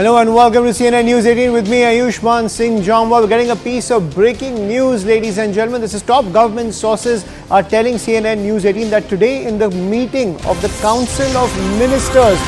Hello and welcome to CNN News 18 with me, Ayushman Singh Jamwa. We're getting a piece of breaking news, ladies and gentlemen. This is top government sources are telling CNN News 18 that today in the meeting of the Council of Ministers,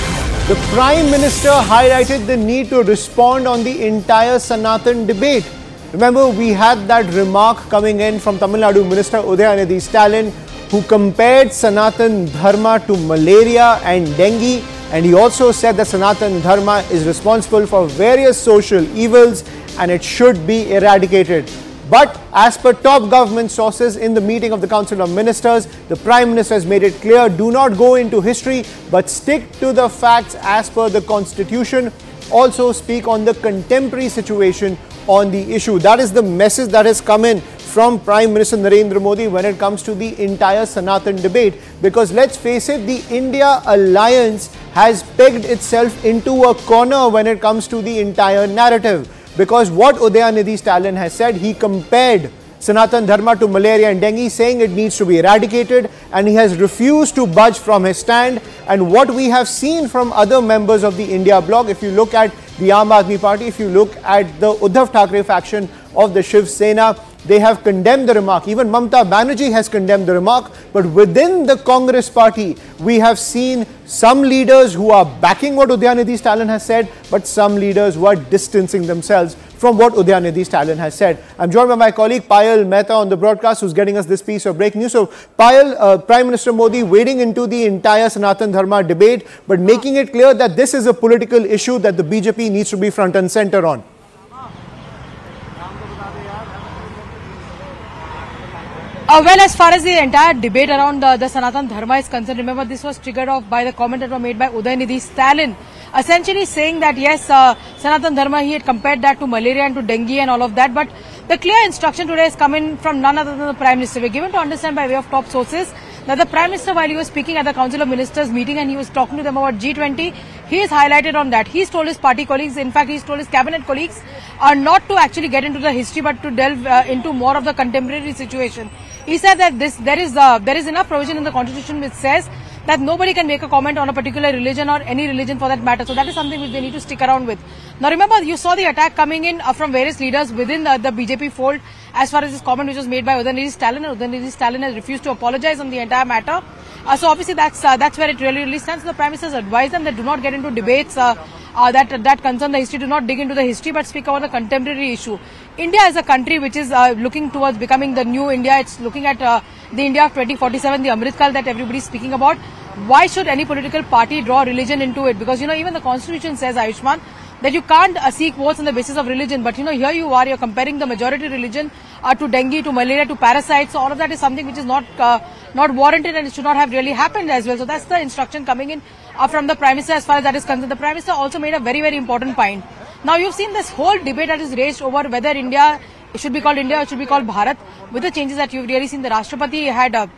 the Prime Minister highlighted the need to respond on the entire Sanatan debate. Remember, we had that remark coming in from Tamil Nadu Minister Udayanidhi Stalin, who compared Sanatan Dharma to malaria and dengue. And he also said that Sanatan Dharma is responsible for various social evils and it should be eradicated. But as per top government sources in the meeting of the Council of Ministers, the Prime Minister has made it clear, do not go into history, but stick to the facts as per the Constitution. Also speak on the contemporary situation on the issue. That is the message that has come in from Prime Minister Narendra Modi when it comes to the entire Sanatan debate. Because let's face it, the India alliance has pegged itself into a corner when it comes to the entire narrative. Because what Udayanidhi Stalin has said, he compared Sanatan Dharma to malaria and dengue, saying it needs to be eradicated, and he has refused to budge from his stand. And what we have seen from other members of the India bloc, if you look at the Aam Aadmi Party, if you look at the Uddhav Thackeray faction of the Shiv Sena, they have condemned the remark. Even Mamata Banerjee has condemned the remark. But within the Congress party, we have seen some leaders who are backing what Udayanidhi Stalin has said, but some leaders who are distancing themselves from what Udayanidhi Stalin has said. I'm joined by my colleague Payal Mehta on the broadcast, who's getting us this piece of breaking news. So, Payal, Prime Minister Modi wading into the entire Sanatan Dharma debate, but making it clear that this is a political issue that the BJP needs to be front and center on. Well, as far as the entire debate around the Sanatan Dharma is concerned, remember this was triggered off by the comment that were made by Udayanidhi Stalin, essentially saying that yes, Sanatan Dharma, he had compared that to malaria and to dengue and all of that, but the clear instruction today is coming from none other than the Prime Minister. We're given to understand by way of top sources that the Prime Minister, while he was speaking at the Council of Ministers meeting and he was talking to them about G20, he is highlighted on that. He's told his party colleagues, in fact, he's told his cabinet colleagues, not to actually get into the history, but to delve into more of the contemporary situation. He said that there is enough provision in the Constitution which says that nobody can make a comment on a particular religion or any religion for that matter. So that is something which they need to stick around with. Now remember, you saw the attack coming in from various leaders within the BJP fold as far as this comment which was made by Udayanidhi Stalin, and Udayanidhi Stalin has refused to apologize on the entire matter. So obviously that's where it really stands. The Prime Minister has advised them that do not get into debates that concern the history, do not dig into the history, but speak about the contemporary issue. India is a country which is looking towards becoming the new India. It's looking at the India of 2047, the Amrit Kal that everybody is speaking about. Why should any political party draw religion into it? Because, even the Constitution says, Ayushman, that you can't seek votes on the basis of religion. But, here you are, you're comparing the majority religion to dengue, to malaria, to parasites. So all of that is something which is not warranted, and it should not have really happened as well. So that's the instruction coming in from the Prime Minister as far as that is concerned. The Prime Minister also made a very, very important point. Now, you've seen this whole debate that is raised over whether India should be called India or should be called Bharat. With the changes that you've really seen, the Rashtrapati had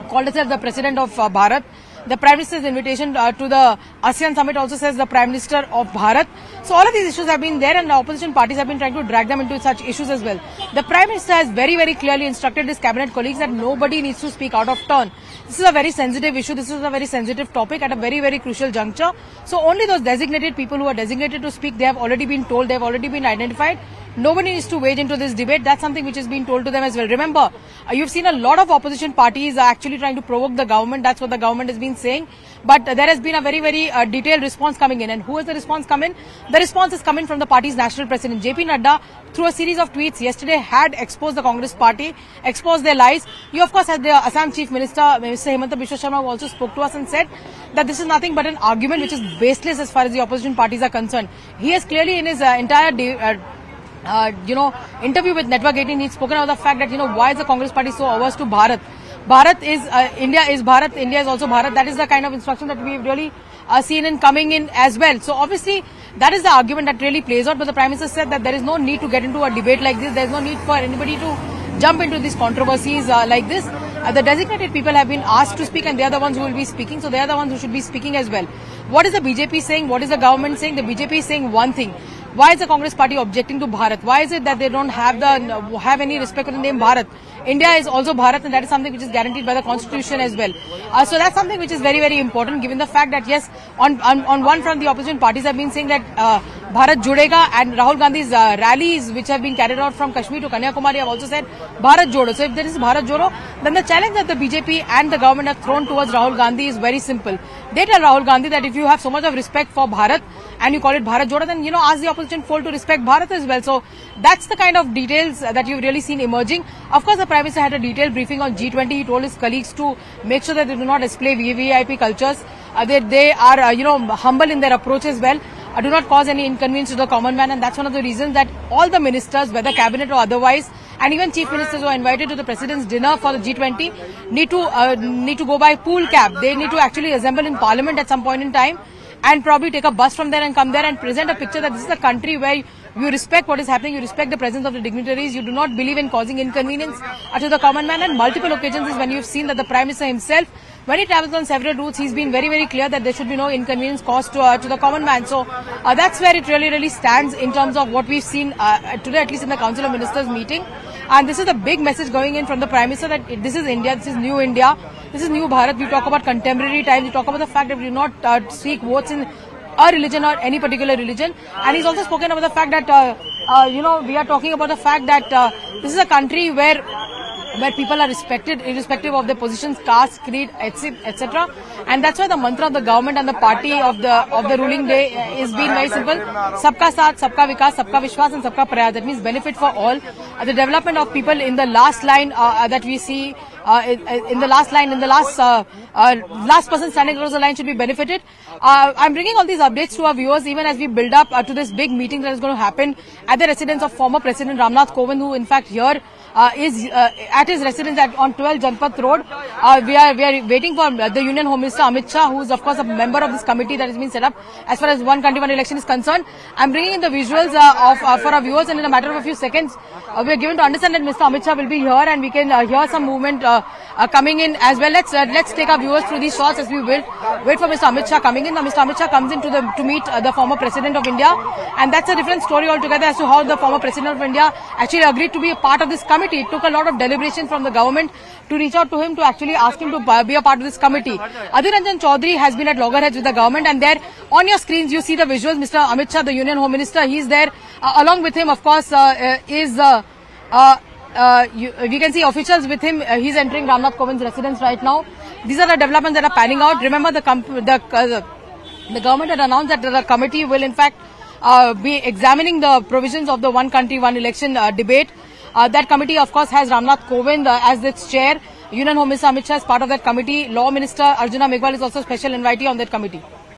called himself the President of Bharat. The Prime Minister's invitation to the ASEAN Summit also says the Prime Minister of Bharat. So all of these issues have been there, and the opposition parties have been trying to drag them into such issues as well. The Prime Minister has very, very clearly instructed his cabinet colleagues that nobody needs to speak out of turn. This is a very sensitive issue. This is a very sensitive topic at a very, very crucial juncture. So only those designated people who are designated to speak, they have already been told, they have already been identified. Nobody needs to wade into this debate. That's something which is being told to them as well. Remember, you've seen a lot of opposition parties are actually trying to provoke the government. That's what the government has been saying. But there has been a very, very detailed response coming in. And who has the response come in? The response is coming from the party's national president, JP Nadda, through a series of tweets yesterday had exposed the Congress party, exposed their lies. You, of course, had the Assam Chief Minister, Mr. Himanta Biswa Sharma, who also spoke to us and said that this is nothing but an argument which is baseless as far as the opposition parties are concerned. He has clearly in his entire interview with Network 18, he's spoken about the fact that, why is the Congress party so averse to Bharat? Bharat is, India is Bharat, India is also Bharat. That is the kind of instruction that we've really seen in coming in as well. So obviously, that is the argument that really plays out. But the Prime Minister said that there is no need to get into a debate like this. There is no need for anybody to jump into these controversies like this. The designated people have been asked to speak, and they are the ones who will be speaking. So they are the ones who should be speaking as well. What is the BJP saying? What is the government saying? The BJP is saying one thing. Why is the Congress party objecting to Bharat? Why is it that they don't have any respect for the name Bharat? India is also Bharat, and that is something which is guaranteed by the constitution as well. So that's something which is very, very important, given the fact that yes, on one front the opposition parties have been saying that Bharat Jodega, and Rahul Gandhi's rallies which have been carried out from Kashmir to Kanyakumari have also said Bharat Jodo. So if there is Bharat Jodo, then the challenge that the BJP and the government have thrown towards Rahul Gandhi is very simple. They tell Rahul Gandhi that if you have so much of respect for Bharat and you call it Bharat Jodo, then ask the opposition fold to respect Bharat as well. So that's the kind of details that you've really seen emerging. Of course, the Prime Minister had a detailed briefing on G20. He told his colleagues to make sure that they do not display VVIP cultures. They are humble in their approach as well. Do not cause any inconvenience to the common man, and that's one of the reasons that all the ministers, whether cabinet or otherwise, and even chief ministers who are invited to the president's dinner for the G20 need to go by pool cab. They need to actually assemble in parliament at some point in time and probably take a bus from there and come there and present a picture that this is a country where you respect what is happening, you respect the presence of the dignitaries, you do not believe in causing inconvenience to the common man. And multiple occasions is when you've seen that the Prime Minister himself, when he travels on several routes, he's been very, very clear that there should be no inconvenience caused to the common man. So that's where it really stands in terms of what we've seen today, at least in the Council of Ministers meeting. And this is a big message going in from the Prime Minister that this is India, this is new India, this is new Bharat. We talk about contemporary times, we talk about the fact that we do not seek votes in a religion or any particular religion. And he's also spoken about the fact that, we are talking about the fact that this is a country where people are respected irrespective of their positions, caste, creed, etc. And that's why the mantra of the government and the party of the ruling day is being very simple: Sabka Saath, Sabka Vikas, Sabka Vishwas, and Sabka Prayas. That means benefit for all. The development of people in the last line that we see in the last person standing across the line should be benefited. I'm bringing all these updates to our viewers even as we build up to this big meeting that is going to happen at the residence of former President Ramnath Kovind, who in fact here is at his residence on 12 Janpat Road. We are waiting for the Union Home Minister Amit Shah, who is of course a member of this committee that has been set up as far as one country, one election is concerned. I'm bringing in the visuals for our viewers, and in a matter of a few seconds, we are given to understand that Mr. Amit Shah will be here, and we can hear some movement coming in as well. Let's take our viewers through these shots as we wait for Mr. Amit Shah coming in. Now, Mr. Amit Shah comes in to meet the former President of India, and that's a different story altogether as to how the former President of India actually agreed to be a part of this committee. It took a lot of deliberation from the government to reach out to him to actually ask him to be a part of this committee. Adhir Ranjan Chaudhary has been at loggerheads with the government, and there on your screens you see the visuals. Mr. Amit Shah, the Union Home Minister, he's there. Along with him, of course, we can see officials with him. He's entering Ramnath Kovind's residence right now. These are the developments that are panning out. Remember, the government had announced that the committee will in fact be examining the provisions of the one country, one election debate. That committee, of course, has Ramnath Kovind as its chair. Union Home Minister Amit Shah is part of that committee. Law Minister Arjuna Meghwal is also special invitee on that committee.